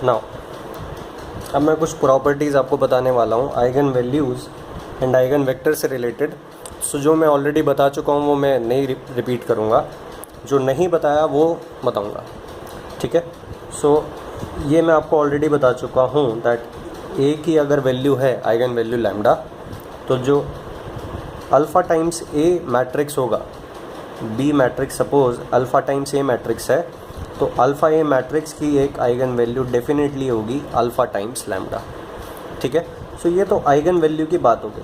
Now अब मैं कुछ प्रॉपर्टीज़ आपको बताने वाला हूँ eigen values and eigen vector से रिलेटेड। सो जो मैं ऑलरेडी बता चुका हूँ वो मैं नहीं रिपीट करूँगा, जो नहीं बताया वो बताऊँगा, ठीक है। सो ये मैं आपको ऑलरेडी बता चुका हूँ दैट ए की अगर वैल्यू है आइगन वैल्यू लैम्डा, तो जो अल्फ़ा टाइम्स ए मैट्रिक्स होगा, B matrix suppose alpha times A matrix है, तो अल्फ़ा ए मैट्रिक्स की एक आइगन वैल्यू डेफिनेटली होगी अल्फ़ा टाइम्स लैम्डा, ठीक है। सो ये तो आइगन वैल्यू की बात हो गई।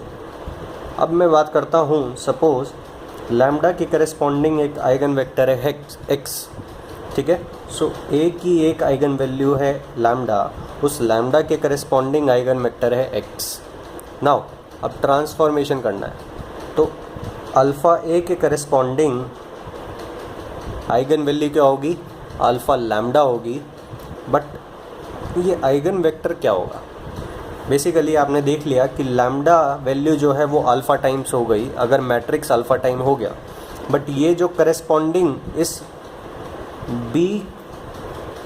अब मैं बात करता हूँ सपोज़ लैम्डा की करस्पॉन्डिंग एक आइगन वेक्टर है एक्स, ठीक है। सो ए की एक आइगन वैल्यू है लैम्डा, उस लैम्डा के करस्पॉन्डिंग आइगन वेक्टर है एक्स। नाउ अब ट्रांसफॉर्मेशन करना है, तो अल्फ़ा ए के करस्पॉन्डिंग आइगन वैल्यू क्या होगी, अल्फ़ा लैम्डा होगी। बट ये आइगन वेक्टर क्या होगा, बेसिकली आपने देख लिया कि लैम्डा वैल्यू जो है वो अल्फ़ा टाइम्स हो गई अगर मैट्रिक्स अल्फ़ा टाइम हो गया। बट ये जो करस्पॉन्डिंग इस बी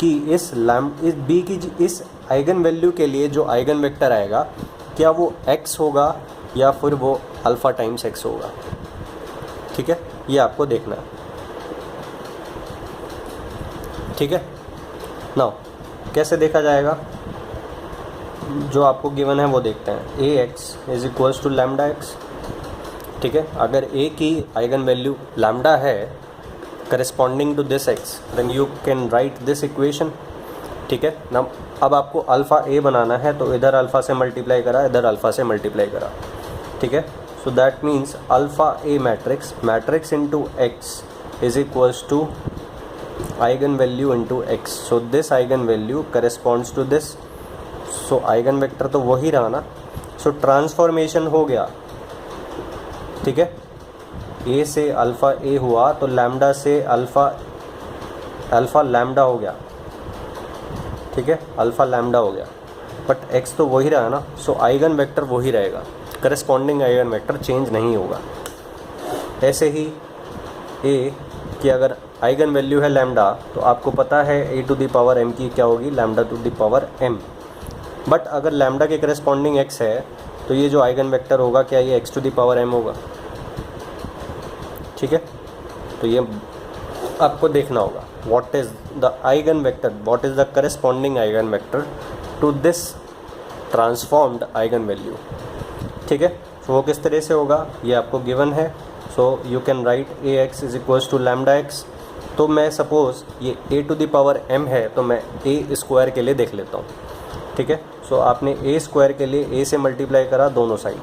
की इस बी की इस आइगन वैल्यू के लिए जो आइगन वेक्टर आएगा, क्या वो एक्स होगा या फिर वो अल्फ़ा टाइम्स एक्स होगा, ठीक है। ये आपको देखना है, ठीक है। नाउ कैसे देखा जाएगा, जो आपको गिवन है वो देखते हैं। A X is equals to lambda X, ठीक है। अगर ए की आइगन वैल्यू लैम्डा है corresponding to this X, then you can write this equation, ठीक है ना। अब आपको अल्फ़ा ए बनाना है, तो इधर अल्फ़ा से मल्टीप्लाई करा, इधर अल्फ़ा से मल्टीप्लाई करा, ठीक है। So that means alpha A matrix into X is equals to eigen value into X. So this eigen value corresponds to this, so eigen vector तो वही रहा ना। सो ट्रांसफॉर्मेशन हो गया, ठीक है। ए से अल्फ़ा ए हुआ तो लैम्डा से अल्फ़ा लैम्डा हो गया, ठीक है, अल्फ़ा लैम्डा हो गया। बट एक्स तो वही रहा ना, सो आइगन वेक्टर वही रहेगा, करस्पॉन्डिंग आइगन वेक्टर चेंज नहीं होगा। ऐसे ही ए की अगर आइगन वैल्यू है लैम्डा, तो आपको पता है A to the power M की क्या होगी, lambda to the power M. But अगर लैम्डा के करस्पॉन्डिंग एक्स है, तो ये जो आइगन वेक्टर होगा क्या ये X to the power M होगा, ठीक है। तो ये आपको देखना होगा what is the eigen vector, what is the corresponding eigen vector to this transformed eigen value, ठीक है। तो वो किस तरह से होगा ये आपको गिवन है। So you can write A X is equals to lambda X. तो मैं सपोज़ ये A to the power M है, तो मैं ए स्क्वायर के लिए देख लेता हूँ, ठीक है। सो आपने ए स्क्वायर के लिए ए से मल्टीप्लाई करा दोनों साइड,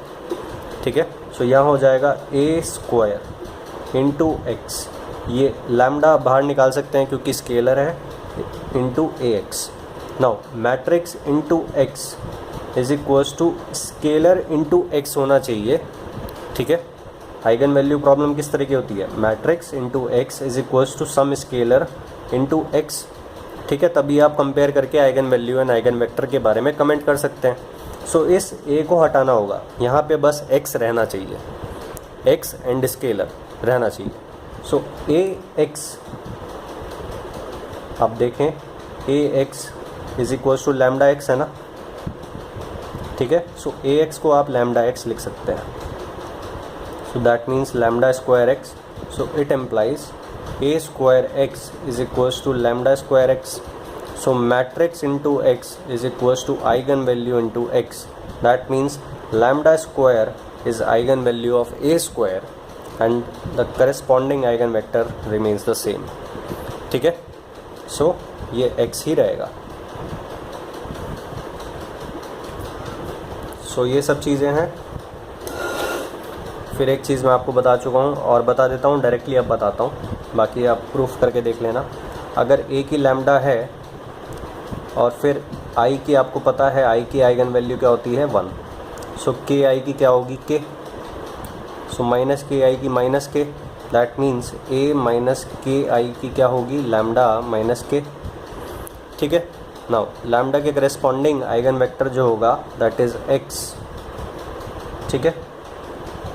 ठीक है। सो यहाँ हो जाएगा ए स्क्वायर इंटू एक्स, ये लैम्डा बाहर निकाल सकते हैं क्योंकि स्केलर है, into A X. Now matrix into X is equals to scalar into X होना चाहिए, ठीक है। आइगन वैल्यू प्रॉब्लम किस तरह की होती है, matrix into X is equals to some scalar into X, ठीक है। तभी आप कंपेयर करके eigen value and eigen vector के बारे में कमेंट कर सकते हैं। सो इस ए को हटाना होगा, यहाँ पे बस एक्स रहना चाहिए, एक्स एंड स्केलर रहना चाहिए। सो ए एक्स आप देखें, A X is equals to lambda X है ना, ठीक है। सो ए एक्स को आप लैम्डा एक्स लिख सकते हैं। So that means lambda square X, so it implies A square X is equals to lambda square X. So matrix into X is equals to eigen value into X, that means lambda square is eigen value of A square and the corresponding eigen vector remains the same, ठीक है। सो ये x ही रहेगा। सो ये सब चीज़ें हैं। फिर एक चीज़ मैं आपको बता चुका हूँ और बता देता हूँ डायरेक्टली, अब बताता हूँ, बाकी आप प्रूफ करके देख लेना। अगर ए की लैम्डा है और फिर आई की आपको पता है आई की आइगन वैल्यू क्या होती है 1, सो के आई की क्या होगी के, सो माइनस के आई की माइनस के, दैट मीन्स ए माइनस के आई की क्या होगी लैम्डा माइनस के, ठीक है। नाउ लैम्डा के करस्पॉन्डिंग आइगन वेक्टर जो होगा दैट इज़ एक्स, ठीक है।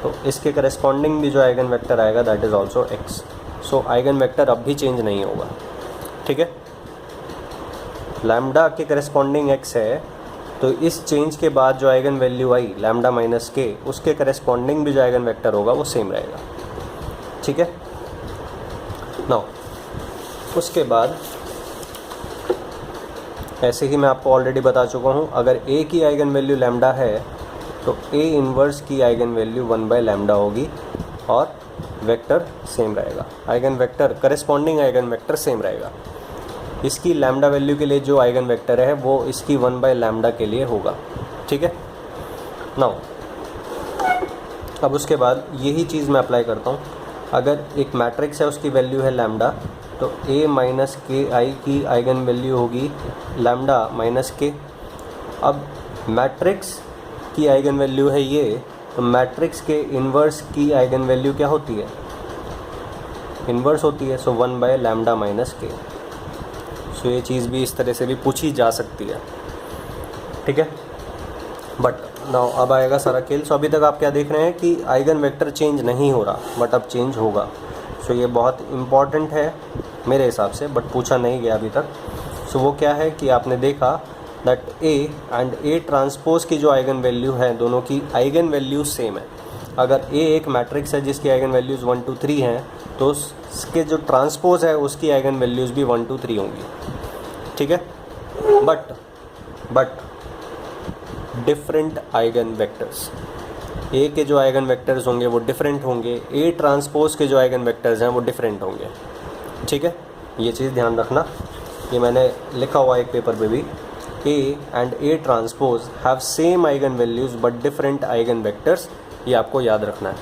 तो इसके करस्पॉन्डिंग भी जो आइगन वेक्टर आएगा that is also x. So eigen vector अब भी चेंज नहीं होगा, ठीक है। लैम्डा के करस्पॉन्डिंग x है, तो इस चेंज के बाद जो आइगन वैल्यू आई लैम्डा माइनस के, उसके करस्पॉन्डिंग भी जो आइगन वेक्टर होगा वो सेम रहेगा। ठीक है। नाउ उसके बाद ऐसे ही मैं आपको ऑलरेडी बता चुका हूँ, अगर a की आइगन वैल्यू लैम्डा है तो a इन्वर्स की आइगन वैल्यू 1/λ होगी और वेक्टर सेम रहेगा, eigen vector corresponding eigen vector same रहेगा। इसकी लैम्डा वैल्यू के लिए जो आइगन वेक्टर है वो इसकी 1/λ के लिए होगा। ठीक है। नाउ अब उसके बाद यही चीज़ मैं अप्लाई करता हूँ। अगर एक मैट्रिक्स है उसकी वैल्यू है लैम्डा, तो a माइनस के आई की आइगन वैल्यू होगी लैम्डा माइनस के। अब मैट्रिक्स की आइगन वैल्यू है ये, तो मैट्रिक्स के इन्वर्स की आइगन वैल्यू क्या होती है? इन्वर्स होती है, सो 1/λ माइनस के। सो ये चीज़ भी इस तरह से भी पूछी जा सकती है। ठीक है। बट नाउ अब आएगा सारा खेल। सो अभी तक आप क्या देख रहे हैं कि आइगन वेक्टर चेंज नहीं हो रहा, बट अब चेंज होगा। सो ये बहुत इम्पॉर्टेंट है मेरे हिसाब से, बट पूछा नहीं गया अभी तक। सो वो क्या है कि आपने देखा that A and A transpose की जो आइगन वैल्यू है, दोनों की आइगन वैल्यू सेम है। अगर A एक मैट्रिक्स है जिसकी आइगन वैल्यूज़ 1 2 3 हैं, तो उसके जो ट्रांसपोज है उसकी आइगन वैल्यूज़ भी 1 2 3 होंगी। ठीक है। But different eigen vectors, A के जो आइगन वेक्टर्स होंगे वो डिफरेंट होंगे, A ट्रांसपोज के जो आइगन वेक्टर्स हैं वो डिफरेंट होंगे। ठीक है। ये चीज़ ध्यान रखना, ये मैंने लिखा हुआ एक पेपर पे भी, A and A transpose have same eigen values but different eigen vectors, ये आपको याद रखना है।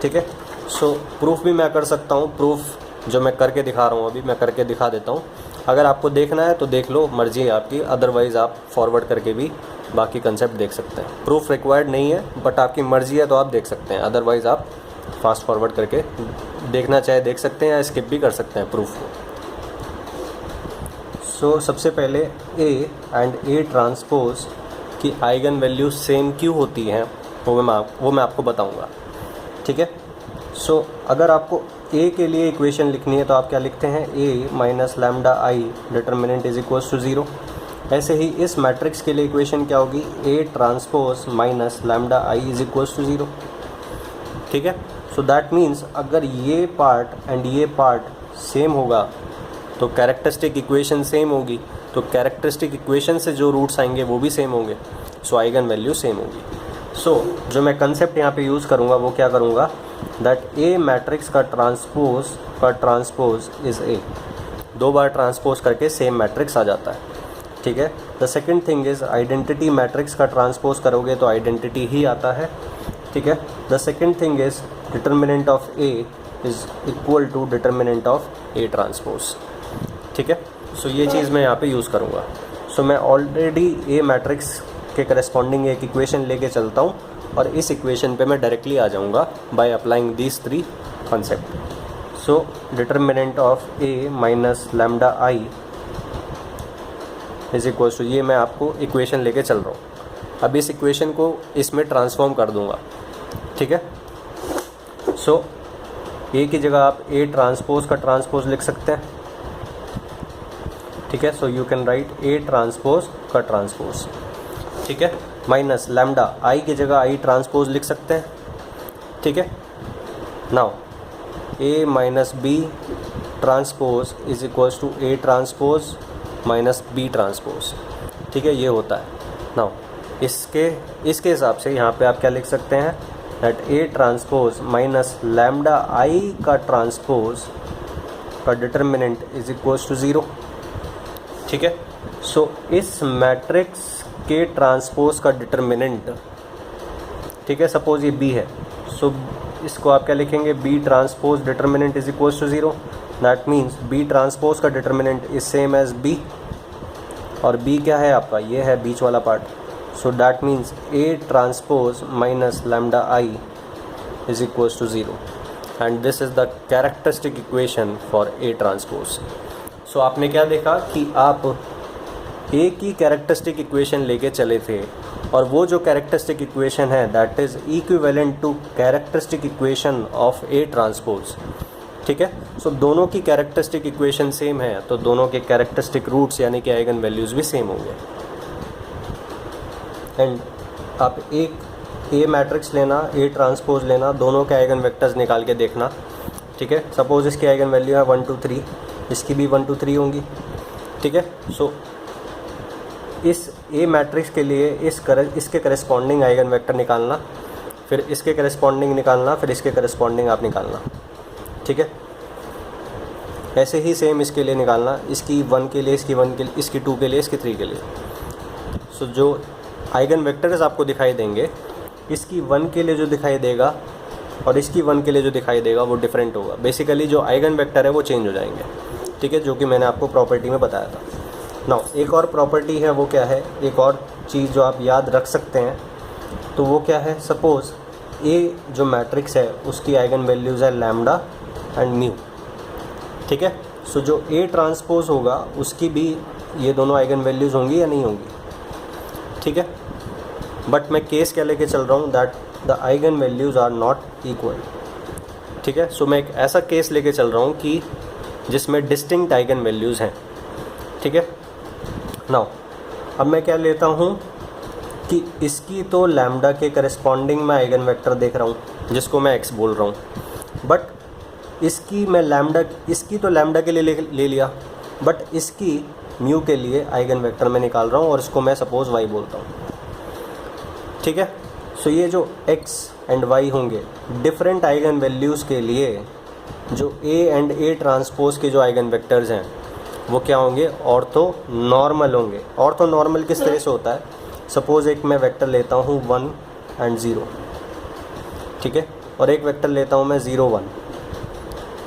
ठीक है। सो प्रूफ भी मैं कर सकता हूँ, प्रूफ जो मैं करके दिखा रहा हूँ अभी मैं करके दिखा देता हूँ। अगर आपको देखना है तो देख लो, मर्जी है आपकी, अदरवाइज़ आप फॉरवर्ड करके भी बाकी कंसेप्ट देख सकते हैं। प्रूफ रिक्वायर्ड नहीं है, बट आपकी मर्जी है तो आप देख सकते हैं, अदरवाइज़ आप फास्ट फॉरवर्ड करके देखना चाहे देख सकते हैं या स्किप भी कर सकते हैं प्रूफ को। सो सबसे पहले A एंड A ट्रांसपोज की आइगन वैल्यू सेम क्यों होती हैं वो मैं आपको बताऊंगा। ठीक है। सो अगर आपको A के लिए इक्वेशन लिखनी है तो आप क्या लिखते हैं, A minus lambda I determinant is equals to 0। ऐसे ही इस मैट्रिक्स के लिए इक्वेशन क्या होगी, A transpose minus lambda I is equals to 0। ठीक है। सो दैट मीन्स अगर ये पार्ट एंड ये पार्ट सेम होगा तो कैरेक्टरिस्टिक इक्वेशन सेम होगी, तो कैरेक्टरिस्टिक इक्वेशन से जो रूट्स आएंगे वो भी सेम होंगे, सो आइगन वैल्यू सेम होगी। सो जो मैं कंसेप्ट यहाँ पे यूज़ करूँगा वो क्या करूँगा, दैट A मैट्रिक्स का ट्रांसपोज इज़ A, 2 बार ट्रांसपोज करके सेम मैट्रिक्स आ जाता है। ठीक है। The second thing is identity, matrix का ट्रांसपोज करोगे तो आइडेंटिटी ही आता है। ठीक है। The second thing is determinant of A is equal to determinant of A transpose. ठीक है। सो ये चीज़ मैं यहाँ पे यूज़ करूँगा। सो मैं ऑलरेडी A मैट्रिक्स के करस्पॉन्डिंग एक इक्वेशन लेके चलता हूँ और इस इक्वेशन पे मैं डायरेक्टली आ जाऊँगा by applying these 3 concept. So determinant of A minus lambda I is equal to, ये मैं आपको इक्वेशन लेके चल रहा हूँ। अब इस इक्वेशन को इसमें ट्रांसफॉर्म कर दूँगा। ठीक है। सो A की जगह आप A ट्रांसपोज का ट्रांसपोज लिख सकते हैं। ठीक है। So you can right A transpose का ट्रांसपोज। ठीक है। माइनस लैम्डा आई की जगह आई ट्रांसपोज लिख सकते हैं। ठीक है। Now A minus B transpose is equals to A transpose minus B transpose. ठीक है। ये होता है। नाउ इसके हिसाब से यहाँ पे आप क्या लिख सकते हैं, that A transpose minus lambda I का ट्रांसपोज का डिटर्मिनेंट इज इक्वल्स टू 0। ठीक है। सो इस मैट्रिक्स के ट्रांसपोज का डिटर्मिनेंट, ठीक है, सपोज ये B है, सो इसको आप क्या लिखेंगे, B transpose determinant is equals to 0। That means B transpose का determinant is same as B, और B क्या है आपका, ये है बीच वाला part. So that means A transpose minus lambda I is equals to 0 and this is the characteristic equation for A transpose. So आपने क्या देखा कि आप A की कैरेक्टरिस्टिक इक्वेशन लेके चले थे, और वो जो कैरेक्टरिस्टिक इक्वेशन है that is equivalent to characteristic equation of A transpose. ठीक है। सो दोनों की कैरेक्टरिस्टिक इक्वेशन सेम है, तो दोनों के कैरेक्टरिस्टिक रूट्स यानी कि आइगन वैल्यूज़ भी सेम होंगे। एंड आप एक ए मैट्रिक्स लेना, ए ट्रांसपोज लेना, दोनों के आइगन वेक्टर्स निकाल के देखना, ठीक है। सपोज इसकी आइगन वैल्यू है 1 2 3, इसकी भी 1 2 3 होंगी, ठीक है। सो इस ए मैट्रिक्स के लिए इसके करस्पॉन्डिंग आइगन वेक्टर निकालना, फिर इसके करस्पॉन्डिंग निकालना, फिर इसके करस्पॉन्डिंग आप निकालना, ठीक है। ऐसे ही सेम इसके लिए निकालना, इसकी 1 के लिए, इसकी 1 के लिए, इसकी 2 के लिए, इसकी 3 के लिए। सो जो आइगन वेक्टर्स आपको दिखाई देंगे, इसकी 1 के लिए जो दिखाई देगा और इसकी 1 के लिए जो दिखाई देगा वो डिफरेंट होगा। बेसिकली जो आइगन वेक्टर है वो चेंज हो जाएंगे, ठीक है, जो कि मैंने आपको प्रॉपर्टी में बताया था। नाउ एक और प्रॉपर्टी है, वो क्या है, एक और चीज़ जो आप याद रख सकते हैं, तो वो क्या है, सपोज़ ए जो मैट्रिक्स है उसकी आइगन वैल्यूज़ है लैम्डा एंड म्यू, ठीक है। सो जो ए ट्रांसपोज होगा उसकी भी ये दोनों आइगन वैल्यूज़ होंगी या नहीं होंगी, ठीक है। बट मैं केस क्या लेके चल रहा हूँ, that the eigen values are not equal, ठीक है। सो मैं एक ऐसा केस लेके चल रहा हूँ कि जिसमें डिस्टिंक्ट आइगन वैल्यूज़ हैं, ठीक है। नाउ अब मैं क्या लेता हूँ कि इसकी तो लैम्डा के करस्पॉन्डिंग में आइगन वेक्टर देख रहा हूँ जिसको मैं एक्स बोल रहा हूँ, बट इसकी मैं इसकी तो लैम्डा के लिए ले लिया, बट इसकी म्यू के लिए आइगन वेक्टर मैं निकाल रहा हूँ और इसको मैं सपोज़ वाई बोलता हूँ, ठीक है। सो ये जो x एंड y होंगे डिफरेंट आइगन वैल्यूज़ के लिए, जो a एंड a ट्रांसपोज के जो आइगन वेक्टर्स हैं वो क्या होंगे, ऑर्थो नॉर्मल होंगे। ऑर्थो नॉर्मल किस तरह से होता है, सपोज़ एक मैं वेक्टर लेता हूँ 1 एंड 0, ठीक है, और एक वेक्टर लेता हूँ मैं 0 1,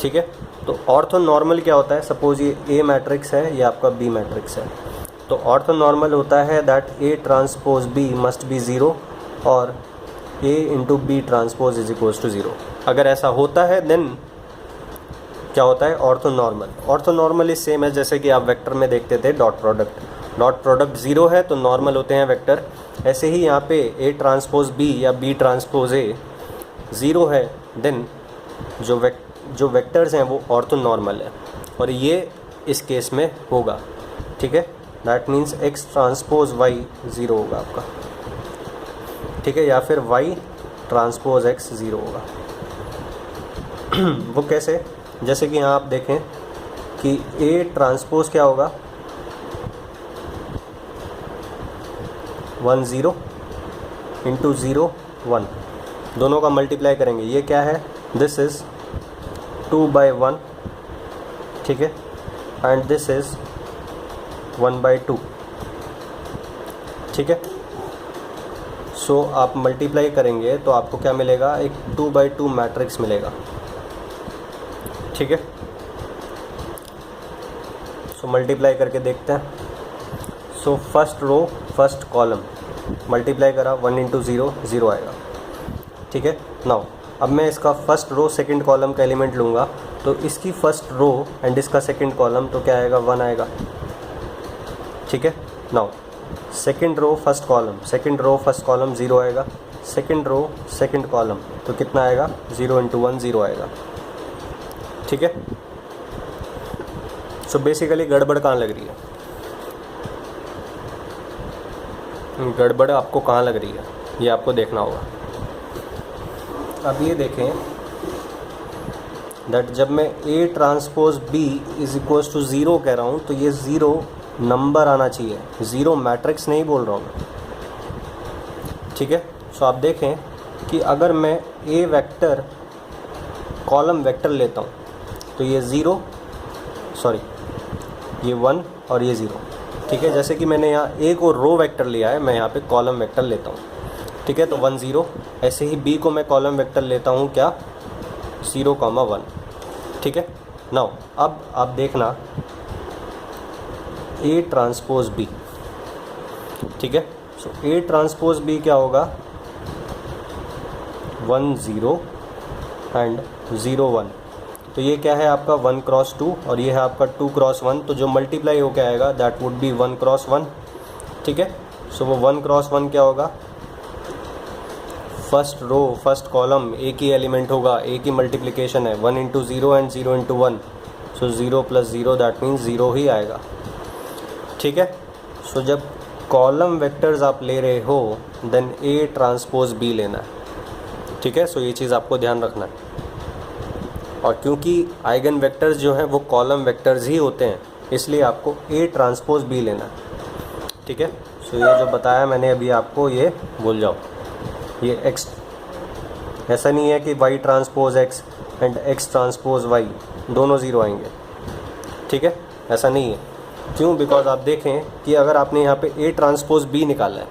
ठीक है। तो ऑर्थो नॉर्मल क्या होता है, सपोज़ ये ए मैट्रिक्स है, ये आपका बी मैट्रिक्स है, तो ऑर्थो नॉर्मल होता है that A transpose B must be 0 और A into B transpose is equals to 0। अगर ऐसा होता है देन क्या होता है, orthonormal. Orthonormal is same है जैसे कि आप वेक्टर में देखते थे डॉट प्रोडक्ट 0 है तो नॉर्मल होते हैं वेक्टर। ऐसे ही यहाँ पे ए ट्रांसपोज बी या बी ट्रांसपोज ए 0 है, देन जो वेक्टर्स हैं वो ऑर्थो नॉर्मल है, और ये इस केस में होगा, ठीक है। That means X transpose Y 0 होगा आपका, ठीक है, या फिर वाई ट्रांसपोज एक्स 0 होगा। वो कैसे, जैसे कि यहाँ आप देखें कि ए ट्रांसपोज क्या होगा, 1 0 इंटू 0 1, दोनों का मल्टीप्लाई करेंगे, ये क्या है, दिस इज़ 2/1, ठीक है, एंड दिस इज़ 1/2, ठीक है। सो आप मल्टीप्लाई करेंगे तो आपको क्या मिलेगा, एक 2/2 मैट्रिक्स मिलेगा, ठीक है। सो मल्टीप्लाई करके देखते हैं। So first row first column multiply करा, 1 इंटू 0 0 आएगा, ठीक है। नाउ अब मैं इसका फर्स्ट रो सेकंड कॉलम का एलिमेंट लूँगा, तो इसकी फर्स्ट रो एंड इसका सेकंड कॉलम तो क्या आएगा, 1 आएगा, ठीक है। Now second row first column 0 आएगा, सेकंड रो सेकंड कॉलम तो कितना आएगा, 0 इंटू 1 0 आएगा, ठीक है। सो बेसिकली गड़बड़ कहाँ लग रही है, गड़बड़ आपको कहाँ लग रही है ये आपको देखना होगा। अब ये देखें दैट जब मैं A transpose B is equals to 0 कह रहा हूँ तो ये 0 नंबर आना चाहिए, 0 मैट्रिक्स नहीं बोल रहा हूँ मैं, ठीक है। सो आप देखें कि अगर मैं ए वेक्टर कॉलम वेक्टर लेता हूँ तो ये 0 सॉरी ये 1 और ये 0, ठीक है। जैसे कि मैंने यहाँ ए को रो वेक्टर लिया है, मैं यहाँ पे कॉलम वेक्टर लेता हूँ, ठीक है, तो 1 0। ऐसे ही बी को मैं कॉलम वेक्टर लेता हूँ क्या, 0 1, ठीक है। नाउ अब आप देखना ए ट्रांसपोज बी, ठीक है। सो ए ट्रांसपोज बी क्या होगा, 1 0 एंड 0 1, तो ये क्या है आपका 1 क्रॉस 2 और ये है आपका 2 क्रॉस 1, तो जो मल्टीप्लाई हो क्या आएगा, दैट वुड बी 1 क्रॉस 1, ठीक है। सो वो 1 क्रॉस 1 क्या होगा, फर्स्ट रो फर्स्ट कॉलम एक ही एलिमेंट होगा, एक ही मल्टीप्लिकेशन है, 1 into 0 and 0 into 1, so 0 plus 0 that means 0 ही आएगा। ठीक है, सो जब कॉलम वेक्टर्स आप ले रहे हो देन A ट्रांसपोज B लेना है। ठीक है, सो ये चीज़ आपको ध्यान रखना है। और क्योंकि आइगन वेक्टर्स जो हैं वो कॉलम वेक्टर्स ही होते हैं, इसलिए आपको A ट्रांसपोज B लेना है। ठीक है, सो ये जो बताया मैंने अभी आपको, ये भूल जाओ। ये X ऐसा नहीं है कि Y transpose X and X transpose Y दोनों ज़ीरो आएंगे। ठीक है, ऐसा नहीं है। क्यों? बिकॉज आप देखें कि अगर आपने यहाँ पे A ट्रांसपोज B निकाला है,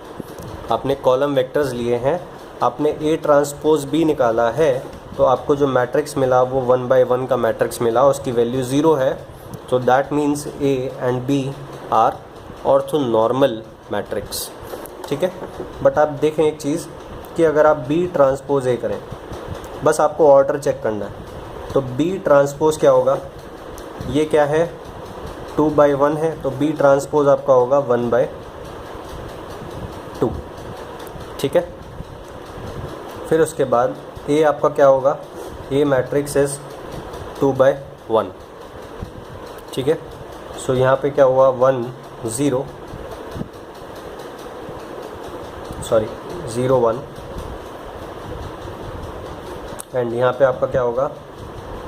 आपने कॉलम वेक्टर्स लिए हैं, आपने A ट्रांसपोज B निकाला है, तो आपको जो मैट्रिक्स मिला वो 1 बाय 1 का मैट्रिक्स मिला, उसकी वैल्यू 0 है। तो that means A and B are orthonormal matrix. ठीक है, बट आप देखें एक चीज़ कि अगर आप B ट्रांसपोज A करें, बस आपको ऑर्डर चेक करना है, तो B ट्रांसपोज क्या होगा? ये क्या है? 2 बाई 1 है, तो B ट्रांसपोज आपका होगा 1 बाय 2। ठीक है, फिर उसके बाद A आपका क्या होगा? A matrix is 2 by 1। ठीक है, सो यहाँ पे क्या हुआ? 1 0 सॉरी 0 1 एंड यहाँ पे आपका क्या होगा?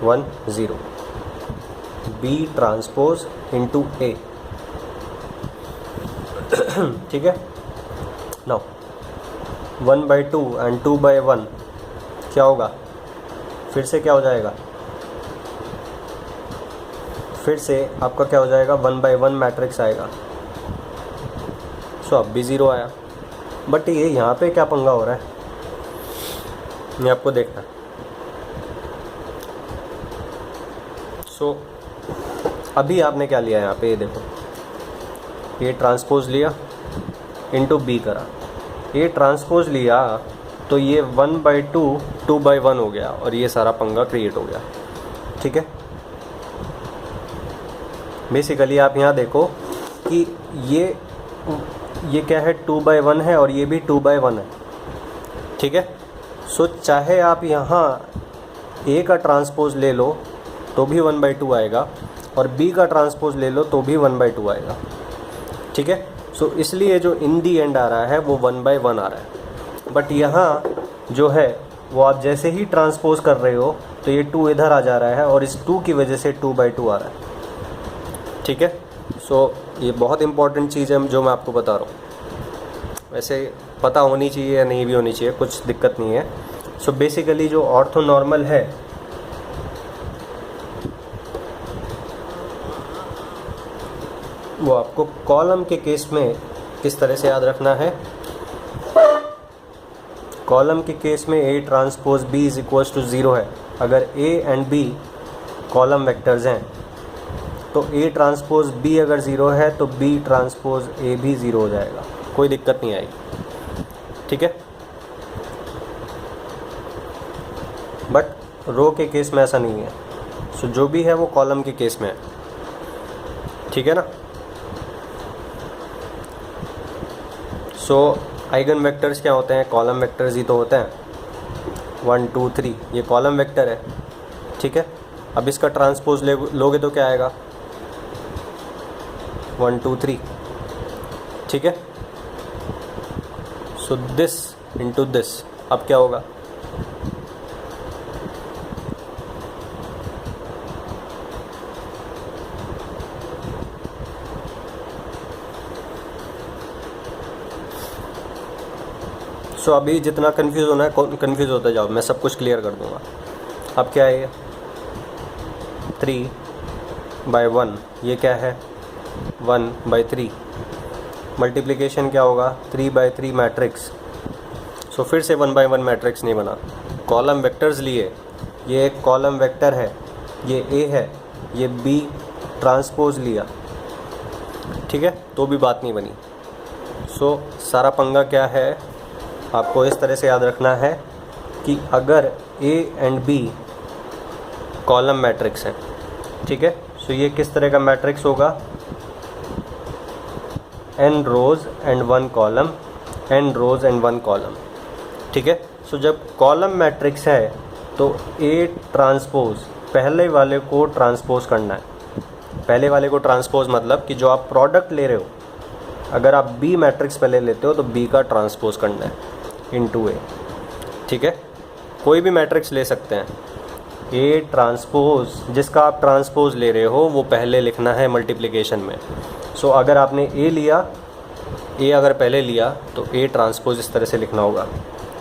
1 0। B transpose into A। ठीक है, नाउ 1 बाई 2 एंड 2 बाई 1 क्या होगा? फिर से क्या हो जाएगा? फिर से आपका क्या हो जाएगा? 1 बाई 1 मैट्रिक्स आएगा। सो अब भी 0 आया। बट ये यहाँ पे क्या पंगा हो रहा है, ये आपको देखना। सो अभी आपने क्या लिया यहाँ पे? ये देखो, ये ट्रांसपोज लिया इंटू B करा, ये ट्रांसपोज लिया, तो ये 1 बाई 2 2 बाई 1 हो गया और ये सारा पंगा क्रिएट हो गया। ठीक है, बेसिकली आप यहाँ देखो कि ये क्या है? 2 बाई 1 है और ये भी 2 बाई 1 है। ठीक है, सो चाहे आप यहाँ A का ट्रांसपोज ले लो तो भी 1 बाई 2 आएगा, और B का ट्रांसपोज ले लो तो भी 1 बाई 2 आएगा। ठीक है, सो इसलिए जो इन दी एंड आ रहा है वो 1 बाई 1 आ रहा है। बट यहाँ जो है वो आप जैसे ही ट्रांसपोज कर रहे हो तो ये 2 इधर आ जा रहा है और इस 2 की वजह से 2 बाई 2 आ रहा है। ठीक है, सो ये बहुत इंपॉर्टेंट चीज़ है जो मैं आपको बता रहा हूँ। वैसे पता होनी चाहिए या नहीं भी होनी चाहिए, कुछ दिक्कत नहीं है। सो बेसिकली जो ऑर्थोनॉर्मल है वो आपको कॉलम के केस में किस तरह से याद रखना है? कॉलम के केस में A transpose B is equals to 0 है। अगर A and B column vectors हैं तो A ट्रांसपोज B अगर 0 है तो B ट्रांसपोज A भी 0 हो जाएगा, कोई दिक्कत नहीं आएगी। ठीक है, बट रो के केस में ऐसा नहीं है। सो जो भी है वो कॉलम के केस में है। ठीक है ना? सो आइगन वेक्टर्स क्या होते हैं? कॉलम वेक्टर्स ही तो होते हैं। 1 2 3 ये कॉलम वेक्टर है। ठीक है, अब इसका ट्रांसपोज लोगे तो क्या आएगा? 1 2 3। ठीक है, सो दिस इंटू दिस, अब क्या होगा? सो अभी जितना कंफ्यूज होना है कंफ्यूज होते जाओ, मैं सब कुछ क्लियर कर दूंगा। अब क्या है? 3 बाई 1, ये क्या है? 1 बाई 3। मल्टीप्लिकेशन क्या होगा? 3 बाई 3 मैट्रिक्स। सो फिर से 1 बाई 1 मैट्रिक्स नहीं बना। कॉलम वेक्टर्स लिए, ये एक कॉलम वेक्टर है, ये A है, ये B ट्रांसपोज लिया। ठीक है, तो भी बात नहीं बनी। सो सारा पंगा क्या है? आपको इस तरह से याद रखना है कि अगर A and B column matrix है, ठीक है, सो ये किस तरह का मैट्रिक्स होगा? n rows and 1 column, n rows and 1 column. ठीक है, सो जब कॉलम मैट्रिक्स है तो ए ट्रांसपोज पहले वाले को ट्रांसपोज करना है। पहले वाले को ट्रांसपोज मतलब कि जो आप प्रोडक्ट ले रहे हो, अगर आप बी मैट्रिक्स पहले लेते हो तो बी का ट्रांसपोज करना है इनटू ए। ठीक है, कोई भी मैट्रिक्स ले सकते हैं। ए ट्रांसपोज जिसका आप ट्रांसपोज ले रहे हो वो पहले लिखना है मल्टीप्लिकेशन में। सो अगर आपने ए लिया, ए अगर पहले लिया तो ए ट्रांसपोज इस तरह से लिखना होगा,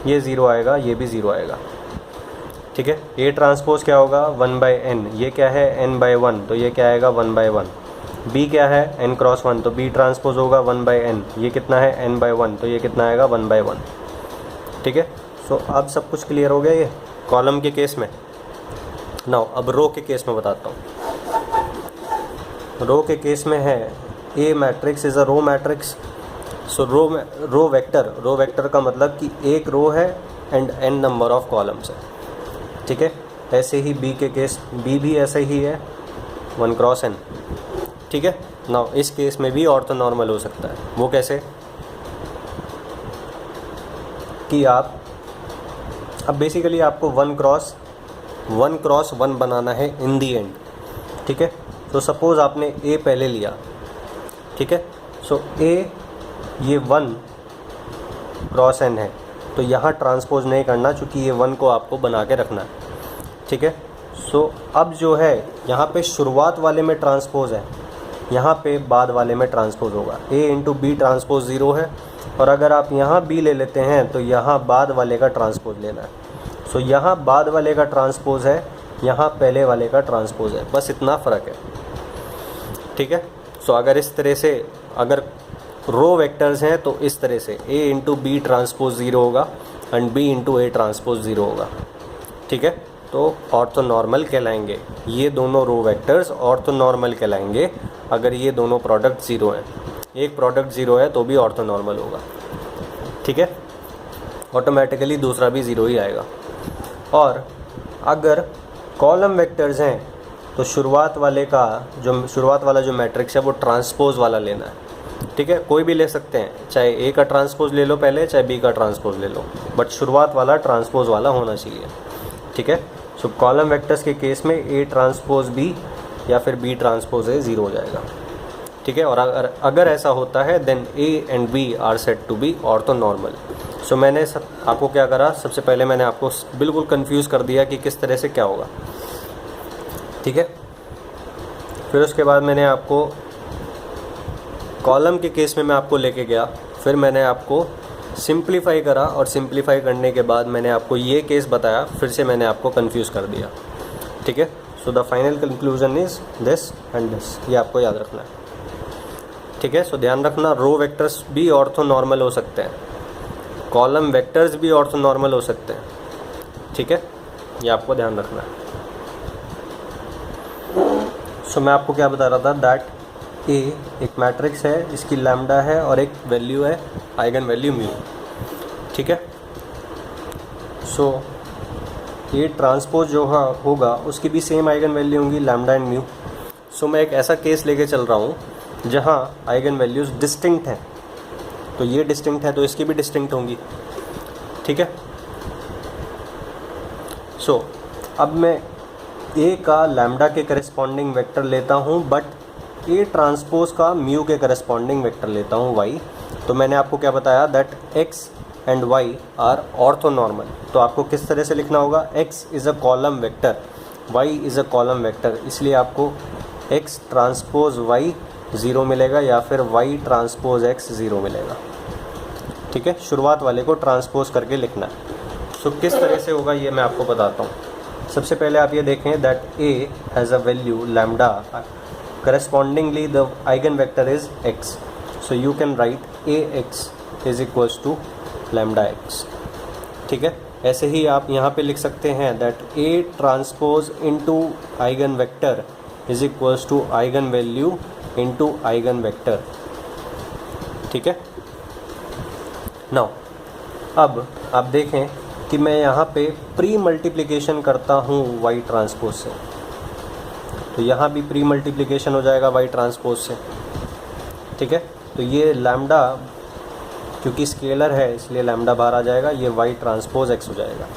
ये ज़ीरो आएगा, ये भी ज़ीरो आएगा। ठीक है, ए ट्रांसपोज क्या होगा 1/n, ये क्या है n/1 तो ये क्या आएगा 1/1। बी क्या है n क्रॉस 1 तो बी ट्रांसपोज होगा 1/n, ये कितना है n/1 तो ये कितना आएगा 1/1। ठीक है, सो अब सब कुछ क्लियर हो गया ये कॉलम के केस में। नाउ अब रो के केस में बताता हूँ। रो के केस में है A matrix is a row matrix. So row vector का मतलब कि एक रो है and n number of columns है। ठीक है, ऐसे ही बी के केस, बी भी ऐसे ही है 1 क्रॉस n। ठीक है, नाउ इस केस में भी ऑर्थोनॉर्मल हो सकता है। वो कैसे कि आप अब बेसिकली आपको 1 क्रॉस 1 बनाना है इन दी एंड। ठीक है, तो सपोज़ आपने ए पहले लिया। ठीक है, सो ए ये 1 क्रॉस n है तो यहाँ ट्रांसपोज नहीं करना क्योंकि ये 1 को आपको बना के रखना है। ठीक है, सो अब जो है यहाँ पे शुरुआत वाले में ट्रांसपोज है, यहाँ पे बाद वाले में ट्रांसपोज होगा। a इंटू बी ट्रांसपोज 0 है, और अगर आप यहाँ b ले लेते हैं तो यहाँ बाद वाले का ट्रांसपोज लेना है। सो यहाँ बाद वाले का ट्रांसपोज है, यहाँ पहले वाले का ट्रांसपोज है, बस इतना फ़र्क है। ठीक है, सो अगर इस तरह से अगर रो वेक्टर्स हैं तो इस तरह से a इंटू बी ट्रांसपोज 0 होगा and b into A transpose 0 होगा। ठीक है, तो ऑर्थोनॉर्मल कहलाएंगे ये दोनों रो वेक्टर्स, ऑर्थोनॉर्मल कहलाएंगे अगर ये दोनों प्रोडक्ट 0 हैं। एक प्रोडक्ट 0 है तो भी ऑर्थोनॉर्मल होगा। ठीक है, ऑटोमेटिकली दूसरा भी 0 ही आएगा। और अगर कॉलम वेक्टर्स हैं तो शुरुआत वाला जो मैट्रिक्स है वो ट्रांसपोज वाला लेना है। ठीक है, कोई भी ले सकते हैं, चाहे ए का ट्रांसपोज ले लो पहले, चाहे बी का ट्रांसपोज ले लो, बट शुरुआत वाला ट्रांसपोज वाला होना चाहिए। ठीक है, सो कॉलम वेक्टर्स के केस में ए ट्रांसपोज बी या फिर बी ट्रांसपोज ए 0 हो जाएगा। ठीक है, और अगर ऐसा होता है then A and B are said to be orthonormal. So मैंने आपको क्या करा, सबसे पहले मैंने आपको बिल्कुल कंफ्यूज कर दिया कि किस तरह से क्या होगा। ठीक है, फिर उसके बाद मैंने आपको कॉलम के केस में मैं आपको लेके गया, फिर मैंने आपको सिंप्लीफाई करा, और सिंप्लीफाई करने के बाद मैंने आपको ये केस बताया, फिर से मैंने आपको कंफ्यूज कर दिया। ठीक है, so the final conclusion is this and this, ये आपको याद रखना है। ठीक है, सो ध्यान रखना रो वेक्टर्स भी ऑर्थोनॉर्मल हो सकते हैं, कॉलम वेक्टर्स भी ऑर्थोनॉर्मल हो सकते हैं। ठीक है, ये आपको ध्यान रखना है। सो मैं आपको क्या बता रहा था, दैट ए एक मैट्रिक्स है, इसकी लैम्डा है और एक वैल्यू है आइगन वैल्यू म्यू। ठीक है, सो ये ट्रांसपोज जो होगा उसकी भी सेम आइगन वैल्यू होंगी लैम्डा एंड म्यू। सो मैं एक ऐसा केस लेके चल रहा हूँ जहाँ आइगन वैल्यूज़ डिस्टिंक्ट हैं, तो ये डिस्टिंक्ट है तो इसकी भी डिस्टिंक्ट होंगी। ठीक है, सो अब मैं ए का लैम्डा के करस्पॉन्डिंग वेक्टर लेता हूँ, बट ए ट्रांसपोज का म्यू के करस्पॉन्डिंग वेक्टर लेता हूँ वाई। तो मैंने आपको क्या बताया, that X and Y are orthonormal. तो आपको किस तरह से लिखना होगा, X is a column vector, Y is a column vector, इसलिए आपको एक्स ट्रांसपोज वाई 0 मिलेगा या फिर वाई ट्रांसपोज एक्स 0 मिलेगा। ठीक है, शुरुआत वाले को ट्रांसपोज करके लिखना है। सो किस तरह से होगा ये मैं आपको बताता हूँ। सबसे पहले आप ये देखें that A has a value lambda, correspondingly the eigenvector is x, so you can write ax is equals to lambda x। ठीक है, ऐसे ही आप यहाँ पे लिख सकते हैं that a transpose into eigen vector is equals to eigen value into eigen vector. ठीक है, नाउ अब आप देखें कि मैं यहाँ पे प्री मल्टीप्लिकेशन करता हूँ y ट्रांसपोज से, तो यहाँ भी प्री मल्टीप्लिकेशन हो जाएगा y ट्रांसपोज से। ठीक है, तो ये लैम्डा क्योंकि स्केलर है इसलिए लैम्डा बाहर आ जाएगा, ये वाई ट्रांसपोज एक्स हो जाएगा।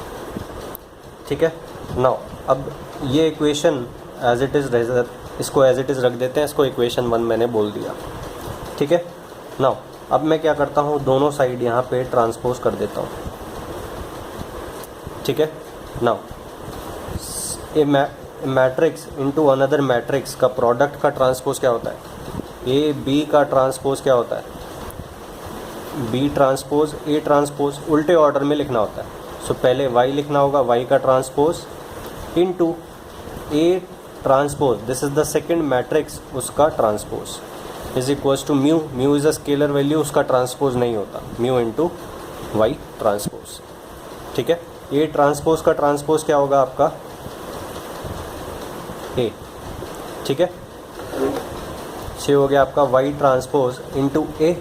ठीक है, नाउ अब ये इक्वेशन एज इट इज़, इसको एज इट इज़ रख देते हैं, इसको इक्वेशन 1 मैंने बोल दिया। ठीक है, नाउ अब मैं क्या करता हूँ, दोनों साइड यहाँ पे ट्रांसपोज कर देता हूँ। ठीक है, नाउ ए मैट्रिक्स इनटू अनदर मैट्रिक्स का प्रोडक्ट का ट्रांसपोज क्या होता है, ए बी का ट्रांसपोज क्या होता है, बी ट्रांसपोज ए ट्रांसपोज, उल्टे ऑर्डर में लिखना होता है। सो पहले वाई लिखना होगा, वाई का transpose into A transpose, this is the second matrix, उसका transpose is equals to mu, mu is a scalar value, उसका ट्रांसपोज नहीं होता, म्यू इनटू वाई ट्रांसपोज। ठीक है, ए ट्रांसपोज का ट्रांसपोज क्या होगा आपका, ए। ठीक है, ये हो गया आपका वाई ट्रांसपोज इंटू ए,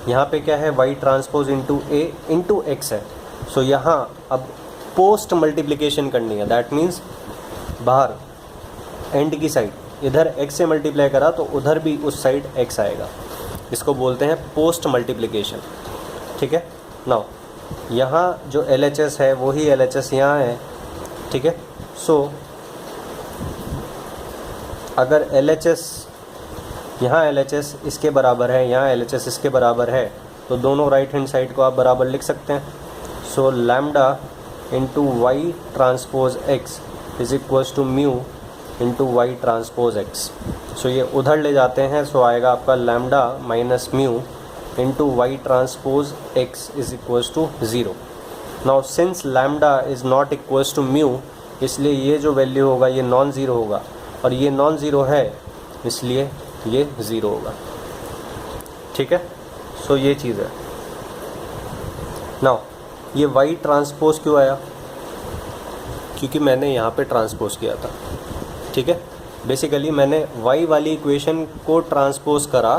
यहाँ पे क्या है, वाई ट्रांसपोज इंटू ए इंटू एक्स है। सो यहाँ अब पोस्ट मल्टीप्लिकेशन करनी है, दैट मीन्स बाहर एंड की साइड इधर x से मल्टीप्लाई करा तो उधर भी उस साइड x आएगा, इसको बोलते हैं पोस्ट मल्टीप्लिकेशन। ठीक है, नाउ यहाँ जो LHS है वही LHS यहाँ है। ठीक है, सो अगर LHS यहाँ LHS इसके बराबर है, यहाँ LHS इसके बराबर है, तो दोनों राइट हैंड साइड को आप बराबर लिख सकते हैं। So lambda into Y transpose X is equals to mu into Y transpose X. So ये उधर ले जाते हैं, सो आएगा आपका lambda minus mu into Y transpose X is equals to 0। Now since lambda is not equals to mu, इसलिए ये जो वैल्यू होगा ये नॉन ज़ीरो होगा, और ये नॉन ज़ीरो है इसलिए ये 0 होगा। ठीक है, सो ये चीज़ है। नाउ ये वाई ट्रांसपोज क्यों आया, क्योंकि मैंने यहाँ पे ट्रांसपोज किया था। ठीक है, बेसिकली मैंने y वाली इक्वेशन को ट्रांसपोज करा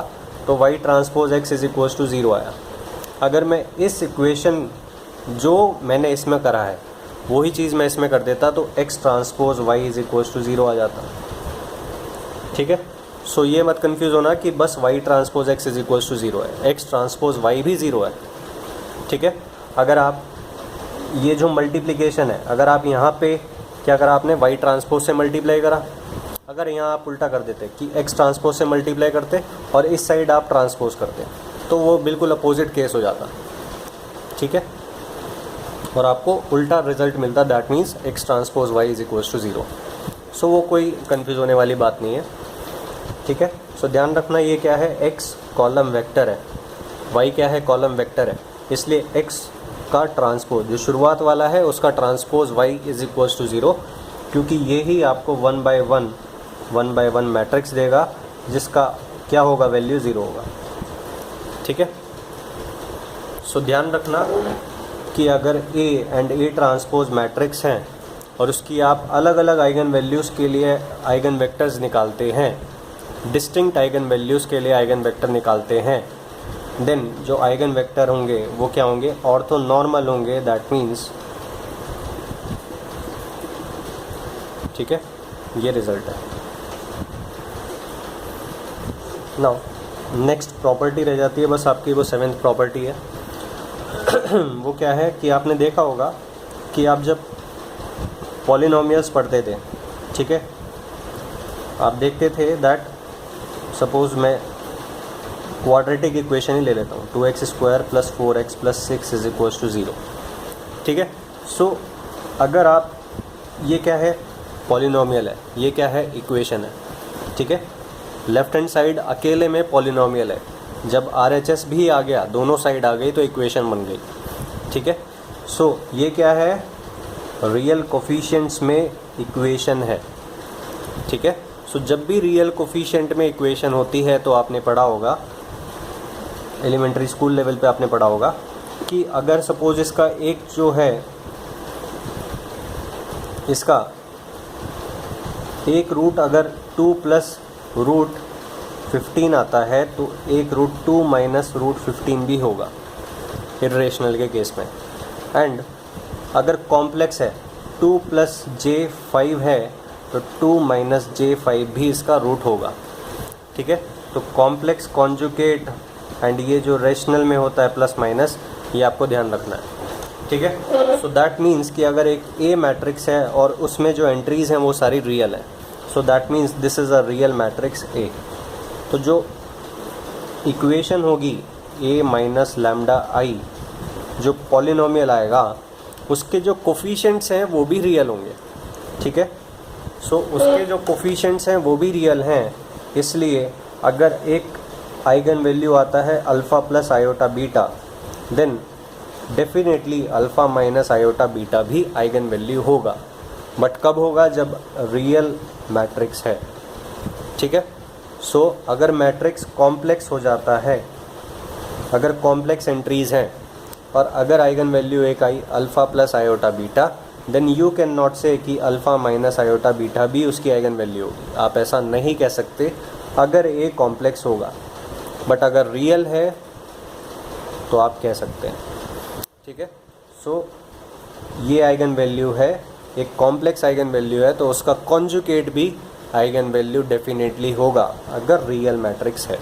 तो y transpose x is equals to 0 आया। अगर मैं इस इक्वेशन जो मैंने इसमें करा है वही चीज़ मैं इसमें कर देता तो x transpose y is equals to 0 आ जाता। ठीक है, सो ये मत कंफ्यूज होना कि बस y transpose x is equals to 0 है, x ट्रांसपोज y भी 0 है। ठीक है, अगर आप ये जो मल्टीप्लिकेशन है, अगर आप यहाँ पे क्या करा आपने, y ट्रांसपोज से मल्टीप्लाई करा, अगर यहाँ आप उल्टा कर देते कि x ट्रांसपोज से मल्टीप्लाई करते और इस साइड आप ट्रांसपोज करते तो वो बिल्कुल अपोजिट केस हो जाता। ठीक है, और आपको उल्टा रिजल्ट मिलता, that means x transpose y is equals to 0। So वो कोई कन्फ्यूज होने वाली बात नहीं है। ठीक है, सो ध्यान रखना ये क्या है, x कॉलम वेक्टर है, y क्या है, कॉलम वेक्टर है, इसलिए x का ट्रांसपोज जो शुरुआत वाला है उसका transpose y is equals to 0, क्योंकि ये ही आपको 1 बाय 1 मैट्रिक्स देगा जिसका क्या होगा, वैल्यू 0 होगा। ठीक है, सो ध्यान रखना कि अगर A and A transpose matrix हैं और उसकी आप अलग अलग आइगन वैल्यूज़ के लिए आइगन वेक्टर्स निकालते हैं, डिस्टिंक्ट आइगन वैल्यूज़ के लिए आइगन वेक्टर निकालते हैं, देन जो आइगन वेक्टर होंगे वो क्या होंगे, ऑर्थोनॉर्मल होंगे, दैट मीन्स। ठीक है, ये रिजल्ट है। नाउ नेक्स्ट प्रॉपर्टी रह जाती है बस आपकी, वो 7th प्रॉपर्टी है। वो क्या है कि आपने देखा होगा कि आप जब पॉलिनोमियल्स पढ़ते थे, ठीक है, आप देखते थे दैट सपोज़ मैं क्वाड्रेटिक इक्वेशन ही ले लेता हूँ, 2x² + 4x + 6 is equals to 0। ठीक है, सो अगर आप, ये क्या है, पॉलिनोमियल है, ये क्या है, इक्वेशन है। ठीक है, लेफ्ट हैंड साइड अकेले में पॉलिनोमियल है, जब RHS भी आ गया, दोनों साइड आ गई तो इक्वेशन बन गई। ठीक है, सो ये क्या है, रियल कोफिशिएंट्स में इक्वेशन है। ठीक है, सो जब भी रियल कोफिशिएंट में इक्वेशन होती है तो आपने पढ़ा होगा, एलिमेंट्री स्कूल लेवल पे आपने पढ़ा होगा कि अगर सपोज इसका एक जो है, इसका एक रूट अगर 2 + √15 आता है तो एक √2 - √15 भी होगा इर्रेशनल के केस में। एंड अगर कॉम्प्लेक्स है 2 + j5 है तो 2 - j5 भी इसका रूट होगा। ठीक है, तो कॉम्प्लेक्स कॉन्जुगेट एंड ये जो रेशनल में होता है प्लस माइनस, ये आपको ध्यान रखना है, ठीक है। सो दैट मीन्स कि अगर एक ए मैट्रिक्स है और उसमें जो एंट्रीज़ हैं वो सारी रियल है, so that means this is a real matrix A. तो जो इक्वेशन होगी ए माइनस लैम्डा आई, जो पॉलिनोमियल आएगा, उसके जो कोफिशिएंट्स हैं वो भी रियल होंगे, ठीक है। सो उसके जो कोफिशिएंट्स हैं वो भी रियल हैं, इसलिए अगर एक आइगन वैल्यू आता है alpha plus iota beta, then definitely alpha minus iota beta भी आइगन वैल्यू होगा। बट कब होगा? जब रियल मैट्रिक्स है, ठीक है। सो अगर मैट्रिक्स कॉम्प्लेक्स हो जाता है, अगर कॉम्प्लेक्स एंट्रीज़ हैं और अगर आइगन वैल्यू एक आई alpha plus iota beta, then you can not say कि अल्फ़ा माइनस आयोटा बीटा भी उसकी आइगन वैल्यू होगी। आप ऐसा नहीं कह सकते अगर ए कॉम्प्लेक्स होगा, बट अगर रियल है तो आप कह सकते हैं, ठीक है। सो ये आइगन वैल्यू है, एक कॉम्प्लेक्स आइगन वैल्यू है, तो उसका कॉन्जुगेट भी आइगन वैल्यू डेफिनेटली होगा अगर रियल मैट्रिक्स है।